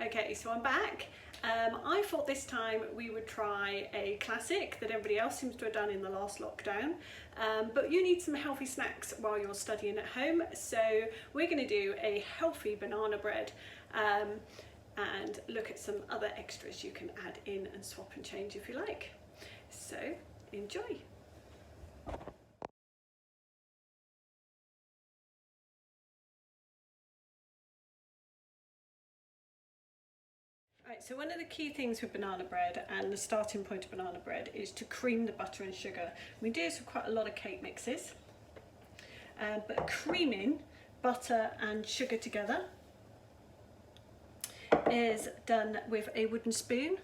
Okay, so I'm back. I thought this time we would try a classic that everybody else seems to have done in the last lockdown, but you need some healthy snacks while you're studying at home, so we're going to do a healthy banana bread and look at some other extras you can add in and swap and change if you like. So enjoy. Right, so one of the key things with banana bread and the starting point of banana bread is to cream the butter and sugar. We do this with quite a lot of cake mixes, but creaming butter and sugar together is done with a wooden spoon.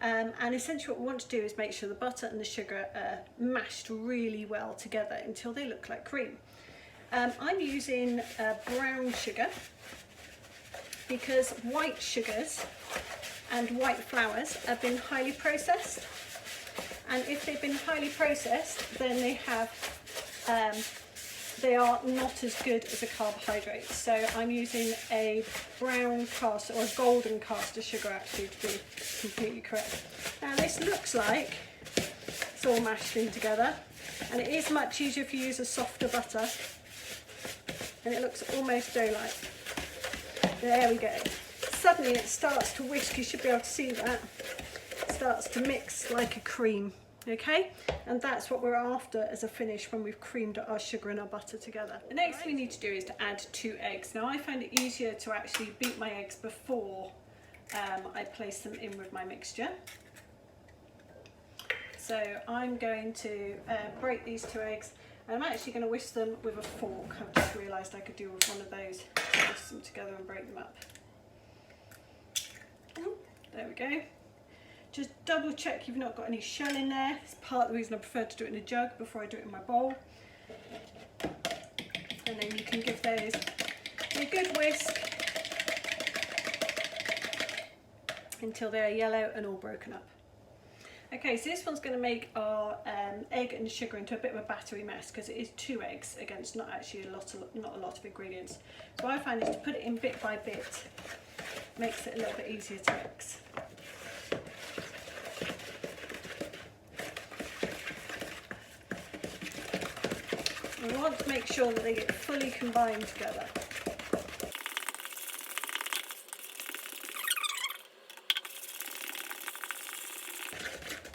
And essentially what we want to do is make sure the butter and the sugar are mashed really well together until they look like cream. I'm using brown sugar because white sugars and white flours have been highly processed, and if they've been highly processed then they are not as good as a carbohydrate. So I'm using a brown caster or a golden caster sugar actually to be completely correct. Now this looks like it's all mashed in together, and it is much easier if you use a softer butter, and it looks almost dough-like. There we go. Suddenly it starts to whisk, you should be able to see that. It starts to mix like a cream, okay? And that's what we're after as a finish when we've creamed our sugar and our butter together. The next thing we need to do is to add 2 eggs. Now I find it easier to actually beat my eggs before I place them in with my mixture. So I'm going to break these 2 eggs. I'm actually going to whisk them with a fork. I've just realised I could do with one of those. Whisk them together and break them up. There we go. Just double check you've not got any shell in there. It's part of the reason I prefer to do it in a jug before I do it in my bowl. And then you can give those a good whisk until they're yellow and all broken up. Okay, so this one's going to make our egg and sugar into a bit of a battery mess because it is 2 eggs against not actually not a lot of ingredients. So I find is to put it in bit by bit makes it a little bit easier to mix. We want to make sure that they get fully combined together.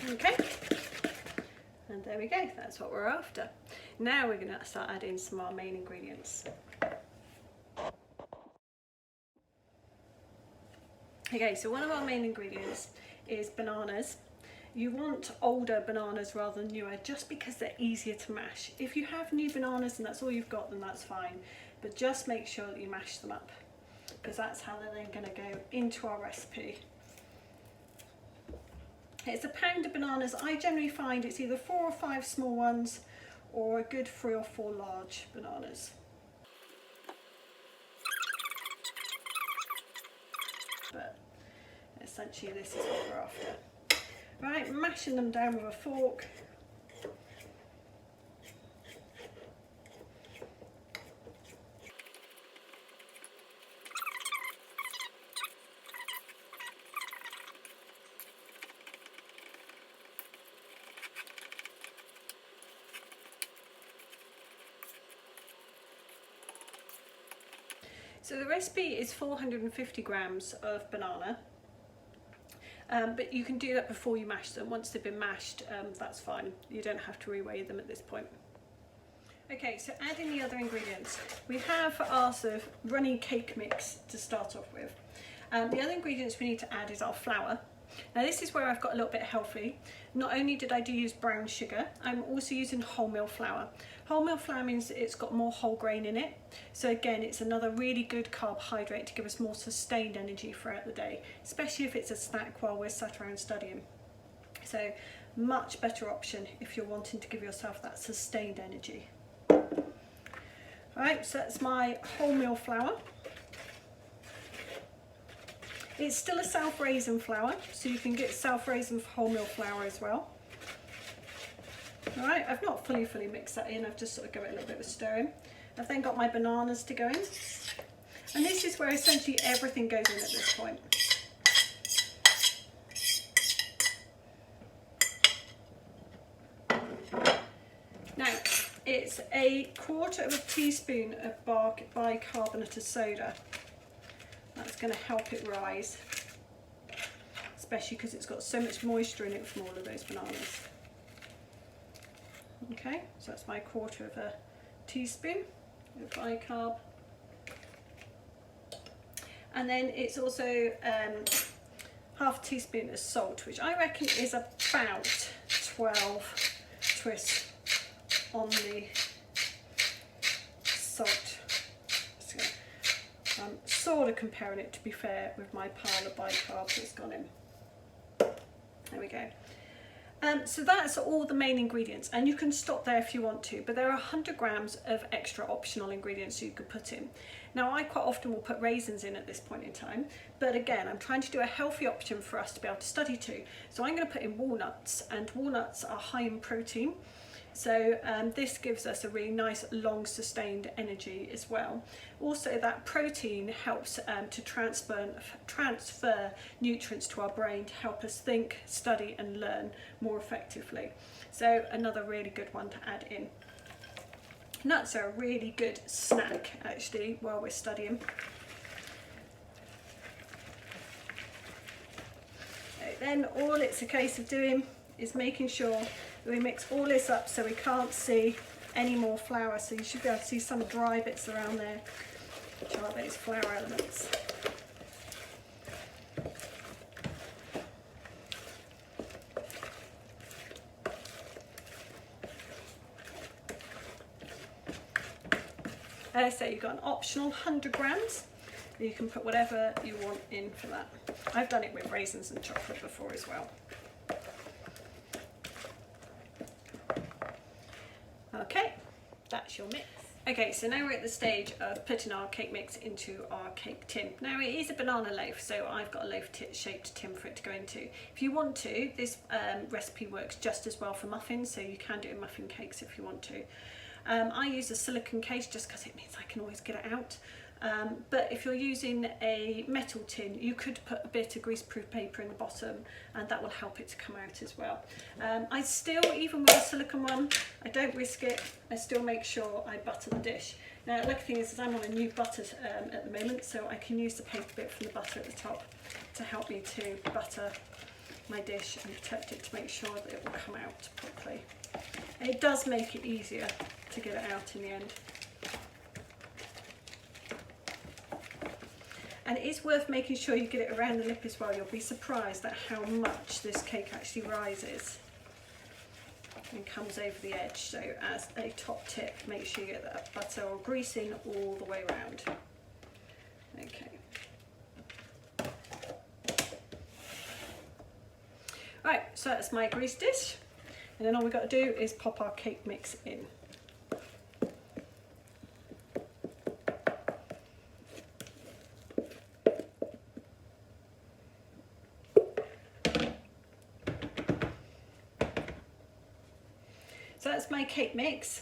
Okay, and there we go, that's what we're after. Now we're going to start adding some of our main ingredients. Okay, so one of our main ingredients is bananas. You want older bananas rather than newer, just because they're easier to mash. If you have new bananas and that's all you've got, then that's fine, but just make sure that you mash them up, because that's how they're then going to go into our recipe. It's a pound of bananas. I generally find it's either 4 or 5 small ones or a good 3 or 4 large bananas. But essentially this is what we're after. Right, mashing them down with a fork. So the recipe is 450 grams of banana, but you can do that before you mash them. Once they've been mashed, that's fine. You don't have to reweigh them at this point. Okay, so adding the other ingredients. We have our sort of runny cake mix to start off with. The other ingredients we need to add is our flour. Now this is where I've got a little bit healthy. Not only did I use brown sugar, I'm also using wholemeal flour. Wholemeal flour means it's got more whole grain in it. So again, it's another really good carbohydrate to give us more sustained energy throughout the day, especially if it's a snack while we're sat around studying. So much better option if you're wanting to give yourself that sustained energy. Right, so that's my wholemeal flour. It's still a self-raising flour, so you can get self-raising wholemeal flour as well. Alright, I've not fully mixed that in, I've just sort of given it a little bit of a stir in. I've then got my bananas to go in. And this is where essentially everything goes in at this point. Now, it's a quarter of a teaspoon of bicarbonate of soda. That's going to help it rise, especially because it's got so much moisture in it from all of those bananas. Okay, so that's my quarter of a teaspoon of bicarb. And then it's also half a teaspoon of salt, which I reckon is about 12 twists on the salt. So I'm sort of comparing it, to be fair, with my pile of bicarb that's gone in. There we go. So that's all the main ingredients, and you can stop there if you want to, but there are 100 grams of extra optional ingredients you could put in. Now, I quite often will put raisins in at this point in time, but again, I'm trying to do a healthy option for us to be able to study to. So I'm going to put in walnuts, and walnuts are high in protein. So this gives us a really nice long sustained energy as well. Also, that protein helps to transfer nutrients to our brain to help us think, study and learn more effectively. So another really good one to add in. Nuts are a really good snack actually while we're studying. So then all it's a case of doing is making sure that we mix all this up so we can't see any more flour. So you should be able to see some dry bits around there, which are those flour elements. So you've got an optional 100 grams. You can put whatever you want in for that. I've done it with raisins and chocolate before as well. Okay, that's your mix. Okay, so now we're at the stage of putting our cake mix into our cake tin. Now it is a banana loaf, so I've got a loaf shaped tin for it to go into. If you want to, this recipe works just as well for muffins, so you can do it in muffin cakes if you want to. I use a silicone case just because it means I can always get it out. But if you're using a metal tin, you could put a bit of greaseproof paper in the bottom and that will help it to come out as well. I still, even with a silicone one, I don't risk it. I still make sure I butter the dish. Now the lucky thing is I'm on a new butter at the moment, so I can use the paper bit from the butter at the top to help me to butter my dish and protect it to make sure that it will come out properly. And it does make it easier to get it out in the end. And it is worth making sure you get it around the lip as well. You'll be surprised at how much this cake actually rises and comes over the edge. So as a top tip, make sure you get that butter or grease in all the way around. Okay. Right, so that's my grease dish. And then all we've got to do is pop our cake mix in. So that's my cake mix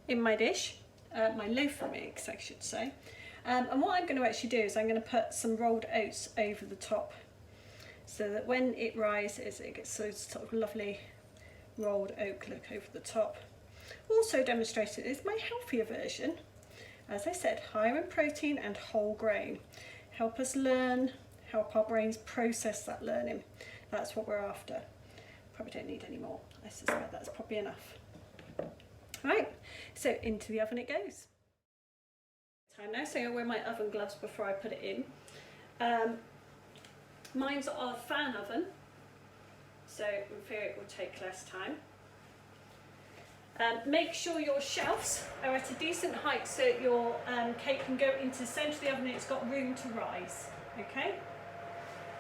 in my dish, my loaf mix I should say. And what I'm going to actually do is I'm going to put some rolled oats over the top so that when it rises it gets so sort of lovely rolled oat look over the top. Also demonstrated is my healthier version. As I said, higher in protein and whole grain. Help us learn, help our brains process that learning. That's what we're after. Probably don't need any more. I suspect that's probably enough. Right, so into the oven it goes. Time now, so I'll wear my oven gloves before I put it in. Mine's a fan oven, so in theory it will take less time. Make sure your shelves are at a decent height so that your cake can go into the centre of the oven and it's got room to rise. Okay,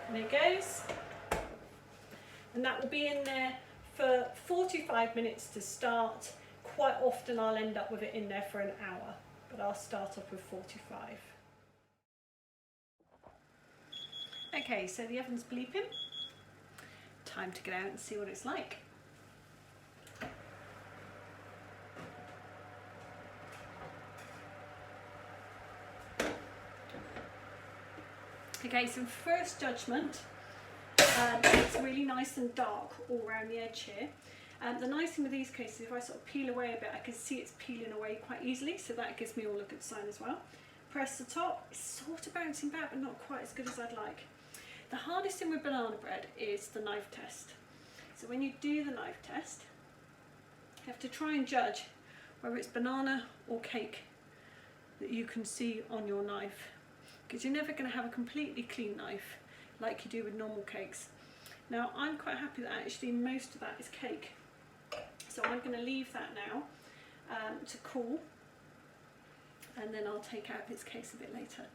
and it goes. And that will be in there for 45 minutes to start. Quite often I'll end up with it in there for an hour, but I'll start off with 45. Okay, so the oven's bleeping. Time to get out and see what it's like. Okay, so first judgment, it's really nice and dark all around the edge here. The nice thing with these cases, if I sort of peel away a bit, I can see it's peeling away quite easily, so that gives me all a good sign as well. Press the top, it's sort of bouncing back but not quite as good as I'd like. The hardest thing with banana bread is the knife test. So when you do the knife test, you have to try and judge whether it's banana or cake that you can see on your knife, because you're never going to have a completely clean knife like you do with normal cakes. Now I'm quite happy that actually most of that is cake, so I'm going to leave that now to cool, and then I'll take out this case a bit later.